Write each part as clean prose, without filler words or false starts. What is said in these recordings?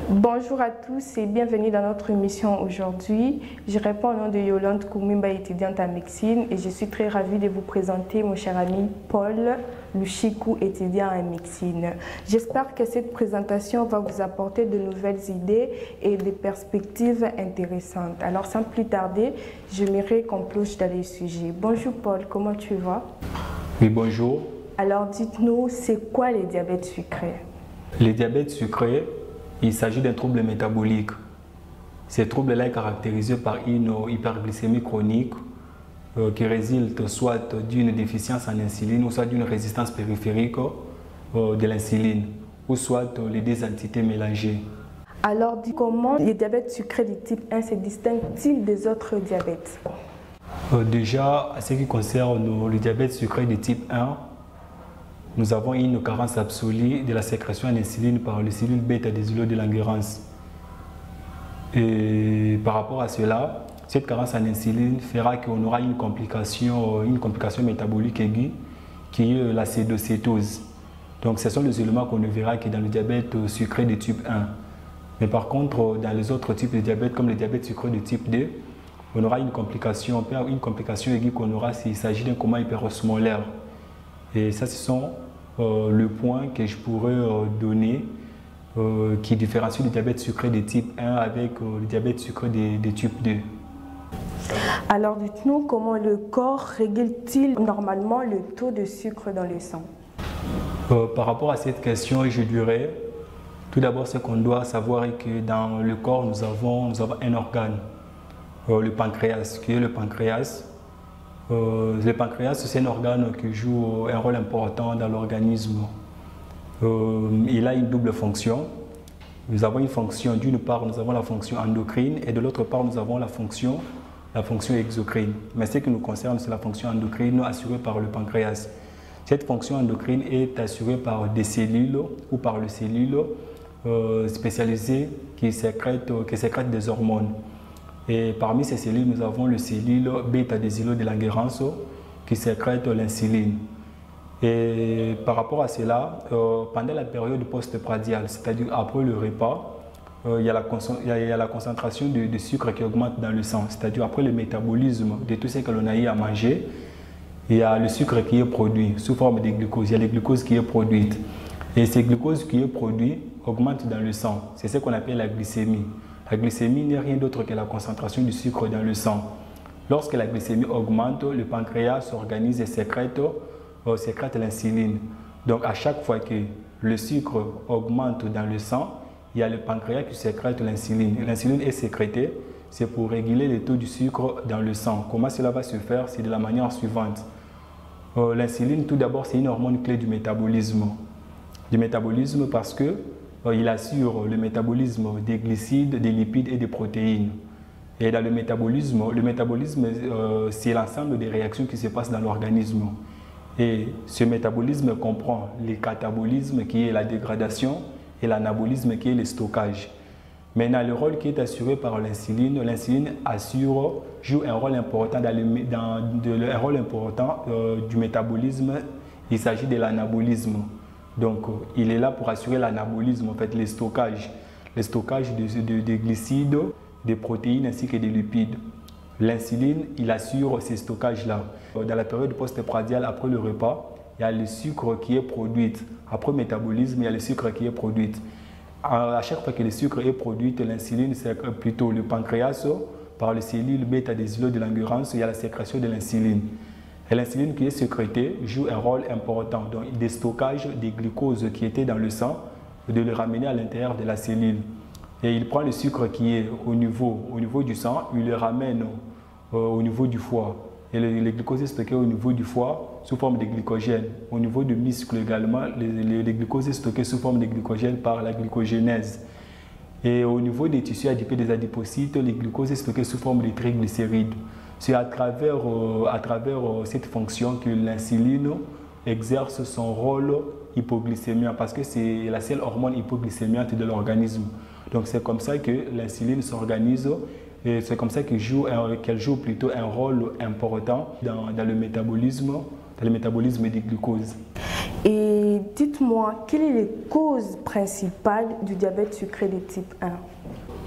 Bonjour à tous et bienvenue dans notre émission aujourd'hui. Je réponds au nom de Yolande Koumimba, étudiante en médecine, et je suis très ravie de vous présenter mon cher ami Paul Lushiku, étudiant en médecine. J'espère que cette présentation va vous apporter de nouvelles idées et des perspectives intéressantes. Alors sans plus tarder, j'aimerais qu'on plonge dans les sujets. Bonjour Paul, comment tu vas? Oui, bonjour. Alors dites-nous, c'est quoi les diabètes sucrés? Les diabètes sucrés, il s'agit d'un trouble métabolique. Ce trouble-là est caractérisé par une hyperglycémie chronique qui résulte soit d'une déficience en insuline ou soit d'une résistance périphérique de l'insuline ou soit les deux entités mélangées. Alors, comment les diabètes sucrés du type 1 se distinguent-ils des autres diabètes? Déjà, en ce qui concerne le diabète sucré du type 1, nous avons une carence absolue de la sécrétion en insuline par le cellules bêta-désilos de Langerhans. Et par rapport à cela, cette carence en insuline fera qu'on aura une complication métabolique aiguë qui est l'acétocétose. Donc ce sont les éléments qu'on ne verra que dans le diabète sucré de type 1. Mais par contre, dans les autres types de diabète, comme le diabète sucré de type 2, on aura une complication aiguë qu'on aura s'il s'agit d'un coma hyperosmolaire. Et ça, ce sont le point que je pourrais donner qui différencie le diabète sucré de type 1 avec le diabète sucré de type 2. Alors, dites-nous comment le corps régule-t-il normalement le taux de sucre dans le sang? Par rapport à cette question, je dirais, tout d'abord, ce qu'on doit savoir est que dans le corps, nous avons un organe, le pancréas, qui est le pancréas. Le pancréas, c'est un organe qui joue un rôle important dans l'organisme. Il a une double fonction. Nous avons une fonction, d'une part, nous avons la fonction endocrine et de l'autre part, nous avons la fonction exocrine. Mais ce qui nous concerne, c'est la fonction endocrine assurée par le pancréas. Cette fonction endocrine est assurée par des cellules ou par les cellules spécialisées qui sécrètent des hormones. Et parmi ces cellules, nous avons les cellules bêta-désilos de Langerhans qui sécrètent l'insuline. Et par rapport à cela, pendant la période post-prandiale, c'est-à-dire après le repas, il y a la concentration de sucre qui augmente dans le sang. C'est-à-dire après le métabolisme de tout ce que l'on a eu à manger, il y a le sucre qui est produit sous forme de glucose. Il y a le glucose qui est produite. Et ce glucose qui est produit augmente dans le sang. C'est ce qu'on appelle la glycémie. La glycémie n'est rien d'autre que la concentration du sucre dans le sang. Lorsque la glycémie augmente, le pancréas s'organise et sécrète l'insuline. Donc à chaque fois que le sucre augmente dans le sang, il y a le pancréas qui sécrète l'insuline. L'insuline est sécrétée, c'est pour réguler le taux du sucre dans le sang. Comment cela va se faire? C'est de la manière suivante. L'insuline, tout d'abord, c'est une hormone clé du métabolisme. Parce que il assure le métabolisme des glucides, des lipides et des protéines. Et dans le métabolisme, c'est l'ensemble des réactions qui se passent dans l'organisme. Et ce métabolisme comprend le catabolisme qui est la dégradation et l'anabolisme qui est le stockage. Maintenant, le rôle qui est assuré par l'insuline, joue un rôle important, du métabolisme. Il s'agit de l'anabolisme. Donc, il est là pour assurer l'anabolisme, en fait, le stockage de glucides, des protéines ainsi que des lipides. L'insuline, il assure ces stockages-là. Dans la période post-prandiale, après le repas, il y a le sucre qui est produit. Après le métabolisme, il y a le sucre qui est produit. À chaque fois que le sucre est produit, l'insuline, c'est plutôt le pancréas, par les cellules bêta-désilos de Langerhans, il y a la sécrétion de l'insuline. Et l'insuline qui est sécrétée joue un rôle important dans le stockage des glucoses qui étaient dans le sang, de le ramener à l'intérieur de la cellule. Et il prend le sucre qui est au niveau du sang, il le ramène au niveau du foie. Et le glucose est stocké au niveau du foie sous forme de glycogène. Au niveau du muscle également, le glucose est stocké sous forme de glycogène par la glycogénèse. Et au niveau des tissus adipeux des adipocytes, le glucose est stocké sous forme de triglycérides. C'est à travers cette fonction que l'insuline exerce son rôle hypoglycémiant parce que c'est la seule hormone hypoglycémiante de l'organisme. Donc c'est comme ça que l'insuline s'organise et c'est comme ça qu'elle joue plutôt un rôle important dans le métabolisme du glucose. Et dites-moi, quelles sont les causes principales du diabète sucré de type 1?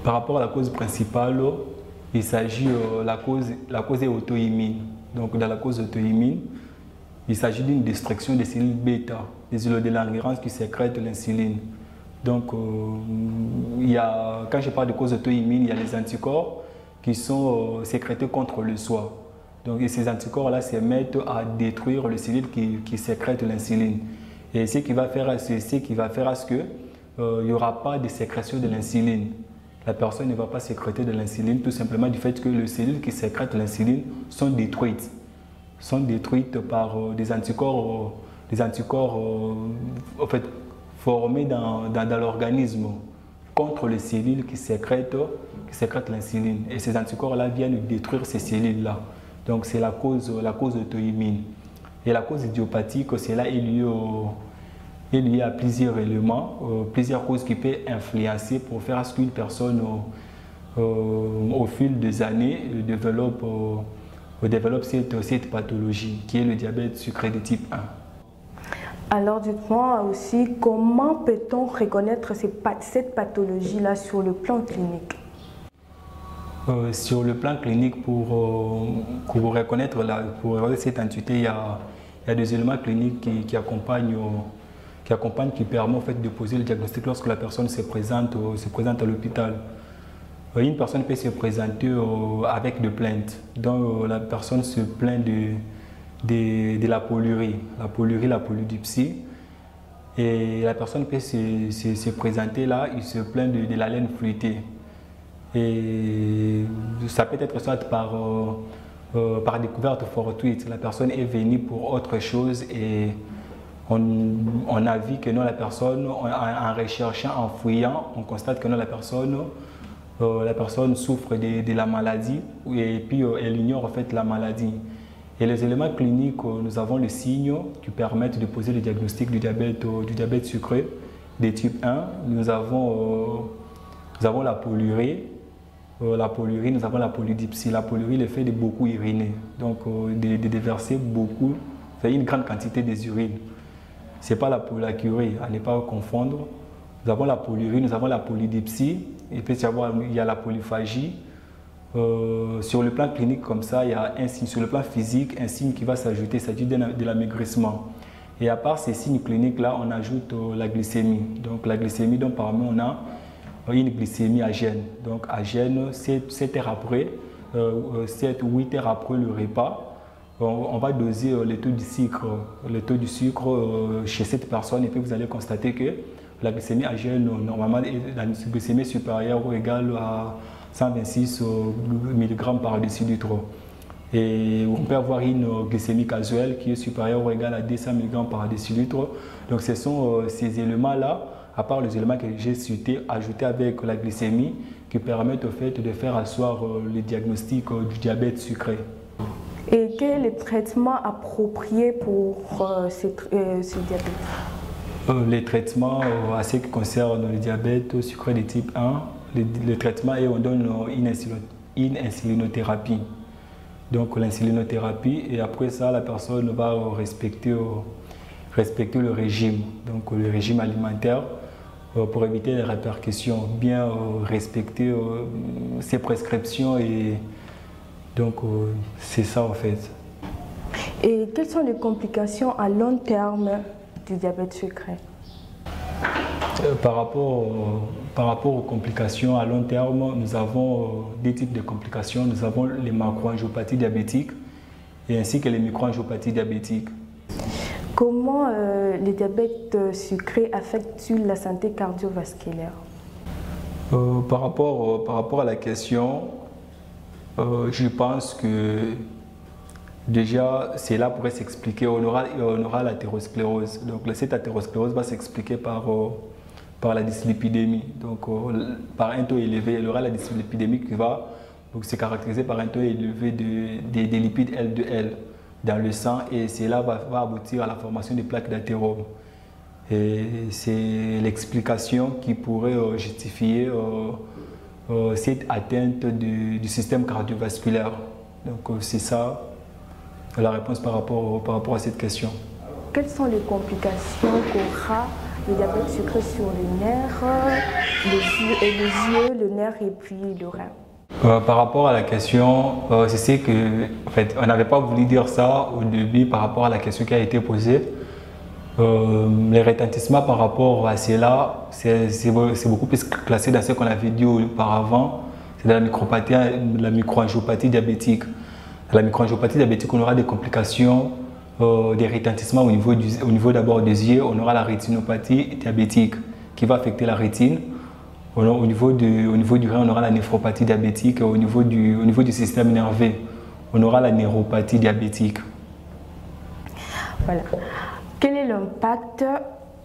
Par rapport à la cause principale, il s'agit la cause est auto-immune. Donc dans la cause auto-immune, il s'agit d'une destruction des cellules bêta, des îlots de Langerhans qui sécrètent l'insuline. Donc quand je parle de cause auto-immune, il y a les anticorps qui sont sécrétés contre le soi. Donc et ces anticorps-là se mettent à détruire les cellules qui sécrètent l'insuline. Et ce qui va faire à ce que il n'y aura pas de sécrétion de l'insuline. La personne ne va pas sécréter de l'insuline tout simplement du fait que les cellules qui sécrètent l'insuline sont détruites par des anticorps en fait, formés dans l'organisme contre les cellules qui sécrètent l'insuline. Et ces anticorps-là viennent détruire ces cellules-là. Donc c'est la cause auto-immune. Et la cause idiopathique, cela est lié à plusieurs éléments, plusieurs causes qui peuvent influencer pour faire à ce qu'une personne, au fil des années, développe cette pathologie qui est le diabète sucré de type 1. Alors dites-moi aussi, comment peut-on reconnaître cette pathologie-là sur le plan clinique? Sur le plan clinique, pour reconnaître cette entité, il y a des éléments cliniques qui accompagnent, qui permettent en fait, de poser le diagnostic lorsque la personne se présente à l'hôpital. Une personne peut se présenter avec des plaintes, donc la personne se plaint de la polyurie, la polydipsie, et la personne peut se présenter là, il se plaint de la laine fluidée. Et ça peut être soit par découverte fortuite, la personne est venue pour autre chose et on a vu que non, la personne, en recherchant, en fouillant, on constate que non, la personne souffre de la maladie et puis elle ignore en fait la maladie. Et les éléments cliniques, nous avons les signes qui permettent de poser le diagnostic du diabète sucré de type 1. Nous avons la polyurie. Nous avons la polydipsie. La polyurie, le fait de beaucoup uriner, donc de déverser beaucoup, une grande quantité des urines. Ce n'est pas la polyurie, à ne pas confondre. Nous avons la polyurie, nous avons la polydipsie, et puis il y a la polyphagie. Sur le plan clinique comme ça, il y a un signe, sur le plan physique, un signe qui va s'ajouter, il s'agit de l'amaigrissement. Et à part ces signes cliniques-là, on ajoute la glycémie. Donc la glycémie, donc parmi on a une glycémie à jeûne. Donc à jeûne, 7 heures après, 7 ou 8 heures après le repas, on va doser le taux du sucre chez cette personne et puis vous allez constater que la glycémie à jeûne, normalement, la glycémie est supérieure ou égale à 126 mg par décilitre. Et on peut avoir une glycémie casuelle qui est supérieure ou égale à 200 mg par décilitre. Donc ce sont ces éléments-là, à part les éléments que j'ai cités, ajoutés avec la glycémie, qui permettent au fait de faire asseoir le diagnostic du diabète sucré. Et quel est le traitement approprié pour ce diabète? Les traitements à ce qui concerne le diabète sucré de type 1, le traitement est on donne une insulinothérapie. Donc l'insulinothérapie, et après ça, la personne va respecter le régime, donc le régime alimentaire, pour éviter les répercussions, bien respecter ses prescriptions, et donc c'est ça en fait. Et quelles sont les complications à long terme du diabète sucré? Par rapport aux complications à long terme, nous avons deux types de complications. Nous avons les macroangiopathies diabétiques et ainsi que les microangiopathies diabétiques. Comment le diabète sucré affecte-t-il la santé cardiovasculaire? Par rapport à la question, je pense que déjà, cela pourrait s'expliquer. On aura l'athérosclérose. Donc cette athérosclérose va s'expliquer par la dyslipidémie. Donc par un taux élevé, il y aura la dyslipidémie qui va se caractériser par un taux élevé des lipides LDL dans le sang, et cela va aboutir à la formation des plaques d'athérome. Et c'est l'explication qui pourrait justifier cette atteinte du système cardiovasculaire. Donc c'est ça la réponse par rapport à cette question. quelles sont les complications qu'aura le diabète sucré sur les nerfs, les yeux, le nerf et puis le rein? Par rapport à la question, c'est ce que, en fait, on n'avait pas voulu dire ça au début par rapport à la question qui a été posée. Les retentissements par rapport à cela, c'est beaucoup plus classé dans ce qu'on avait dit auparavant. C'est dans la microangiopathie diabétique. Dans la microangiopathie diabétique, on aura des complications, des retentissements au niveau d'abord des yeux. On aura la rétinopathie diabétique qui va affecter la rétine. Au niveau du rein, on aura la néphropathie diabétique. Au niveau du système nerveux, on aura la neuropathie diabétique. Voilà. Quel est l'impact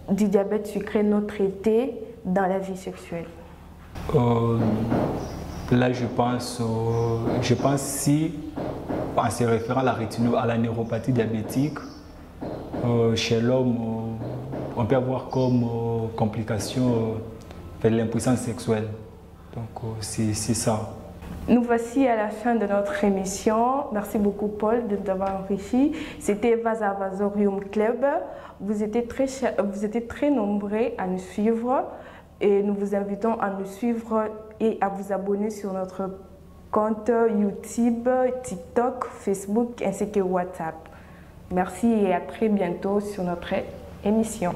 du diabète sucré non traité dans la vie sexuelle? Là, je pense si, en se référant à la neuropathie diabétique, chez l'homme, on peut avoir comme complication l'impuissance sexuelle. Donc, c'est ça. Nous voici à la fin de notre émission. Merci beaucoup Paul de nous avoir enrichi. C'était Vaza Vazorium Club. Vous étiez très nombreux à nous suivre et nous vous invitons à nous suivre et à vous abonner sur notre compte YouTube, TikTok, Facebook ainsi que WhatsApp. Merci et à très bientôt sur notre émission.